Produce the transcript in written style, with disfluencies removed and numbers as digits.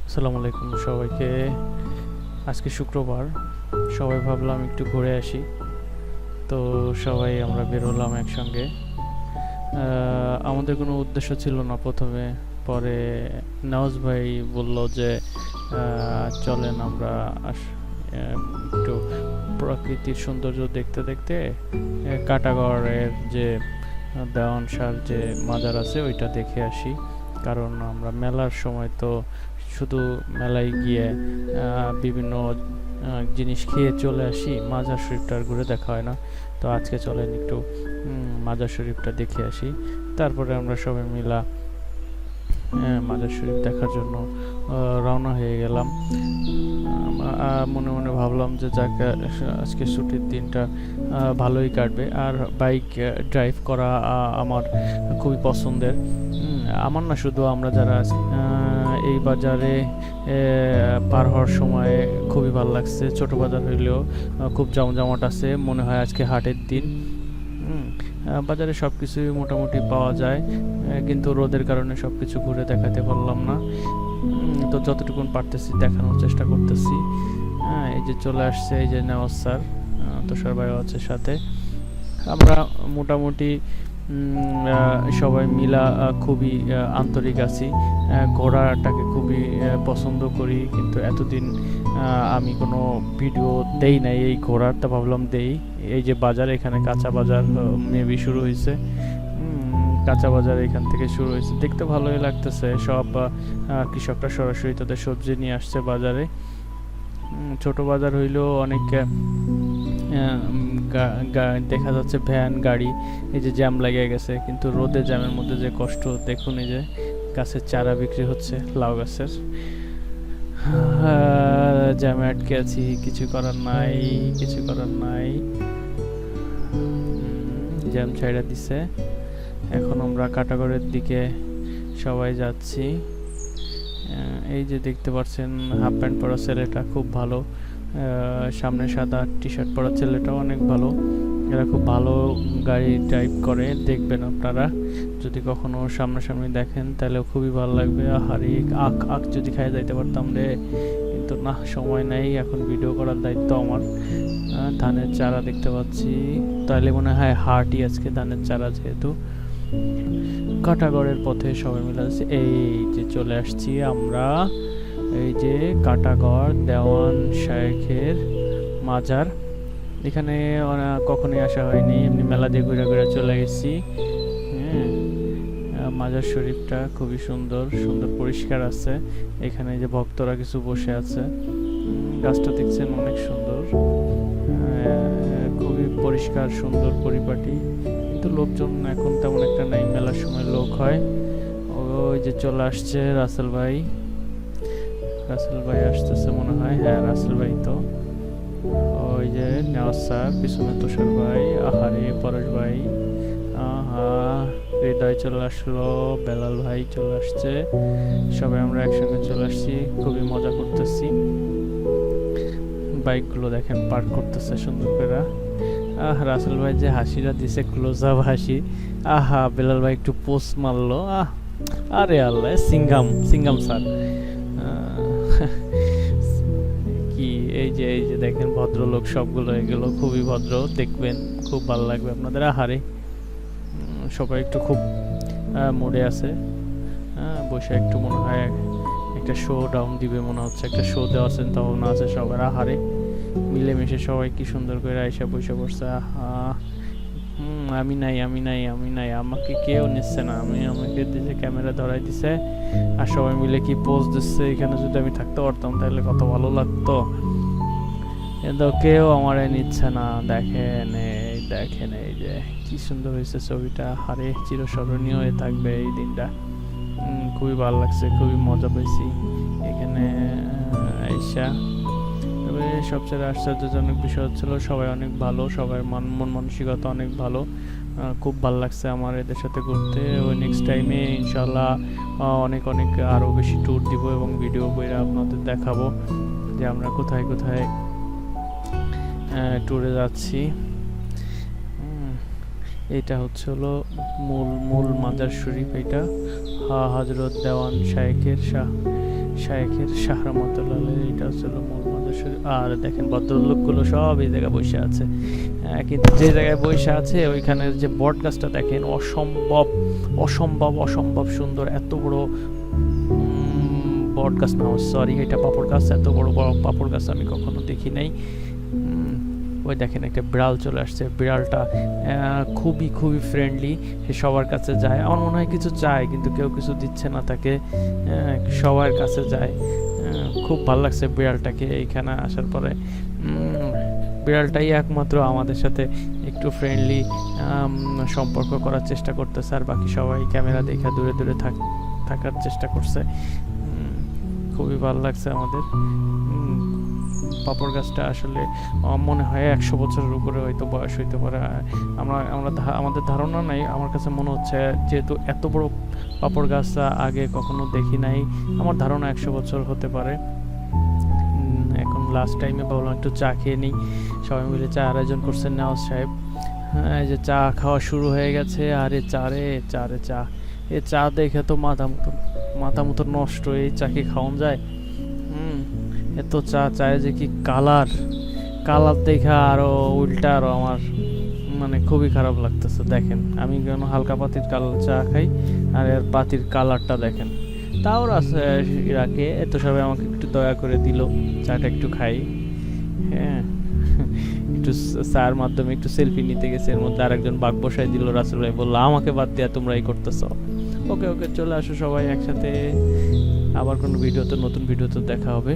আসসালামু আলাইকুম সবাইকে। আজকে শুক্রবার, সবাই ভাবলাম একটু ঘুরে আসি। তো সবাই আমরা বের হলাম একসঙ্গে। আমাদের কোনো উদ্দেশ্য ছিল না প্রথমে, পরে নওয়াজ ভাই বলল যে চলেন আমরা একটু প্রকৃতির সৌন্দর্য দেখতে দেখতে কাটাগড়ের যে দেওয়ান শাহর যে মাজার আছে ওইটা দেখে আসি। কারণ আমরা মেলার সময় তো শুধু মেলায় গিয়ে বিভিন্ন জিনিস খেয়ে চলে আসি, মাজার শরীফটা আর ঘুরে দেখা হয় না। তো আজকে চলেন একটু মাজার শরীফটা দেখে আসি। তারপরে আমরা সবাই মিলা মাজার শরীফ দেখার জন্য রওনা হয়ে গেলাম। মনে মনে ভাবলাম যে যাক, আজকে ছুটির দিনটা ভালোই কাটবে। আর বাইক ড্রাইভ করা আমার খুবই পছন্দের। আমার না, শুধু আমরা যারা এই বাজারে পার হওয়ার সময় খুবই ভালো লাগছে। ছোট বাজার হইলেও খুব জমজমাট আছে, মনে হয় আজকে হাটের দিন। বাজারে সব কিছুই মোটামুটি পাওয়া যায়, কিন্তু রোদের কারণে সব কিছু ঘুরে দেখাতে পারলাম না। তো যতটুকুন পারতেছি দেখানোর চেষ্টা করতেছি। এই যে চলে আসছে এই যে নেওয়াজ স্যার, তুষার ভাইও আছে সাথে। আমরা মোটামুটি সবাই মিলা খুবই আন্তরিক আছি। ঘোড়াটাকে খুবই পছন্দ করি, কিন্তু এতদিন আমি কোনো ভিডিও দেই নাই এই ঘোড়ার। তা ভাবলাম দেই। এই যে বাজার, এখানে কাঁচা বাজার মেবি শুরু হয়েছে। কাঁচা বাজার এখান থেকে শুরু হয়েছে, দেখতে ভালোই লাগতেছে। সব কৃষকরা সরাসরি তাদের সবজি নিয়ে আসছে বাজারে। ছোট বাজার হইলেও অনেক দেখা যাচ্ছে ভ্যান গাড়ি, এই যে জ্যাম লেগে গেছে। কিন্তু রোদে জ্যামের মধ্যে যে কষ্ট দেখুন, এই যে গাছের চারা বিক্রি হচ্ছে, লাউ গাছের। জ্যামে আটকে আছি, কিছু করার নাই, কিছু করার নাই। জ্যাম ছাইড়া দিছে। এখন আমরা কাটাগড়ের দিকে সবাই যাচ্ছি। এই যে দেখতে পাচ্ছেন হাফ প্যান্ট পরা ছেলেটা খুব ভালো, সামনে সাদা টি শার্ট পরা ছেলেটাও অনেক ভালো। এরা খুব ভালো গাড়ি ড্রাইভ করে, দেখবেন আপনারা যদি কখনো সামনাসামনি দেখেন তাহলে খুবই ভালো লাগবে। আহারে আখ যদি খাই যাইতে পারতাম রে, কিন্তু না, সময় নেই, এখন ভিডিও করার দায়িত্ব আমার। ধানের চারা দেখতে পাচ্ছি, তাহলে মনে হয় হাটই আজকে, ধানের চারা যেহেতু। কাটাগড়ের পথে সবাই মিলে আছে। এই যে চলে আসছি আমরা, এই যে কাটাগড় দেওয়ান শায়েখের মাজার। এখানে কখনোই আসা হয়নি, এমনি মেলা দিয়ে ঘুরে ঘুরে চলে গেছি। মাজার শরীফটা খুবই সুন্দর সুন্দর, পরিষ্কার আছে। এখানে যে ভক্তরা কিছু বসে আছে, গাছটা দেখছেন অনেক সুন্দর, খুবই পরিষ্কার সুন্দর পরিপাটি। কিন্তু লোকজন এখন তেমন একটা নাই, মেলার সময় লোক হয়। ওই যে চলে আসছে রাসেল ভাই, রাসেল ভাই আসতেছে মনে হয়, হ্যাঁ রাসেল ভাই তো। ওই যে নেওয়াজ স্যার, পিছনে তুষার ভাই, আহারে পরেশ ভাই, আহা হৃদয় চলে আসলো, বেলাল ভাই চলে আসছে। সবাই আমরা একসঙ্গে চলে আসছি, খুবই মজা করতেছি। বাইকগুলো দেখেন পার্ক করতেছে সুন্দর করে। রাসেল ভাই যে হাসিটা দিছে, ক্লোজ আপ হাসি, আহা বেলাল ভাই একটু পোস্ট মারলো, আরে আল্লাহ, সিঙ্গাম সিঙ্গাম স্যার। কি এই যে দেখেন ভদ্রলোক সবগুলো, এগুলো খুবই ভদ্র, দেখবেন খুব ভালো লাগবে আপনাদের। আহারে সবাই একটু খুব মুডে আছে, বসে একটু মনে হয় একটা শো ডাউন দিবে, মনে হচ্ছে একটা শো দেওয়ার চিন্তা ভাবনা আছে সবার। আহারে মিলেমিশে সবাই কি সুন্দর করে আইসা বসে পড়ছে। আমি নাই, আমি নাই, আমি নাই, আমাকে কেউ নিচ্ছে না। আমাকে দিছে, ক্যামেরা ধরাই দিছে, আর সবাই মিলে কি পোজ দিচ্ছে। এখানে যদি আমি থাকতে পারতাম তাহলে কত ভালো লাগতো, কিন্তু কেউ আমারে নিচ্ছে না। দেখেন এই যে কি সুন্দর হয়েছে ছবিটা, হারে চিরস্মরণীয় হয়ে থাকবে এই দিনটা। খুবই ভালো লাগছে, খুবই মজা পেয়েছি এখানে আইসা। তবে সবচেয়ে আশ্চর্যজনক বিষয় হচ্ছিল সবাই অনেক ভালো, সবাই মন মানসিকতা অনেক ভালো। খুব ভালো লাগছে আমার এদের সাথে ঘুরতে। ওই নেক্সট টাইমে ইনশাল্লাহ অনেক আরও বেশি ট্যুর দিব এবং ভিডিও করে আপনাদের দেখাবো যে আমরা কোথায় কোথায় ট্যুরে যাচ্ছি। এটা হচ্ছে হলো মূল মাজার শরীফ। এটা হজরত দেওয়ান শায়েখের শায়েখের শাহ রহমাতুল্লাহ আলাইহি, এটা হচ্ছে মূল মাজার শরীফ। আর দেখেন ভদ্রলোকগুলো সব এই জায়গায় বসে আছে, কিন্তু যে জায়গায় বসে আছে ওইখানের যে বট গাছটা দেখেন অসম্ভব অসম্ভব অসম্ভব সুন্দর। এত বড় বট গাছ না, সরি এটা পাপড় গাছ, এত বড় বড় পাপড় গাছ আমি কখনো দেখি নাই। ওই দেখেন একটা বিড়াল চলে আসছে, বিড়ালটা খুবই খুবই ফ্রেন্ডলি, সে সবার কাছে যায়। আমার মনে হয় কিছু চায় কিন্তু কেউ কিছু দিচ্ছে না তাকে, সবার কাছে যায়। খুব ভালো লাগছে বিড়ালটাকে এইখানে আসার পরে। বিড়ালটাই একমাত্র আমাদের সাথে একটু ফ্রেন্ডলি সম্পর্ক করার চেষ্টা করতেছে, আর বাকি সবাই ক্যামেরা দেখা দূরে দূরে থাকার চেষ্টা করছে। খুবই ভালো লাগছে আমাদের। পাপড় গাছটা আসলে মনে হয় 100 বছরের উপরে হয়তো বয়স হইতে পারে। আমাদের ধারণা নাই, আমার কাছে মনে হচ্ছে যেহেতু এত বড় পাপড় গাছ আগে কখনো দেখি নাই, আমার ধারণা 100 বছর হতে পারে। এখন লাস্ট টাইমে ভাবলাম একটু চা খেয়ে নিই, সবাই মিলে চা আয়োজন করছেন নেওয়াজ সাহেব। এই যে চা খাওয়া শুরু হয়ে গেছে, আর এ চা দেখে তো মাথা মতো নষ্ট, এই চা কি খাওয়ান যায়? এত চায় যে কি কালার দেখা আরো উল্টা, আরো আমার মানে খুবই খারাপ লাগতেছে। দেখেন আমি কেন হালকা পাতির কালার চা খাই, আর এর পাতির কালারটা দেখেন। তাও রাখে এত সবাই আমাকে একটু দয়া করে দিল, চাটা একটু খাই। হ্যাঁ, একটু চার মাধ্যমে একটু সেলফি নিতে গেছে, এর মধ্যে আরেকজন বাঘ বসাই দিল। রাসেল ভাই বললো আমাকে বাদ দিয়া তোমরা এই করতেছ। ওকে চলে আসো সবাই একসাথে, আবার কোনো ভিডিওতে নতুন ভিডিওতে দেখা হবে।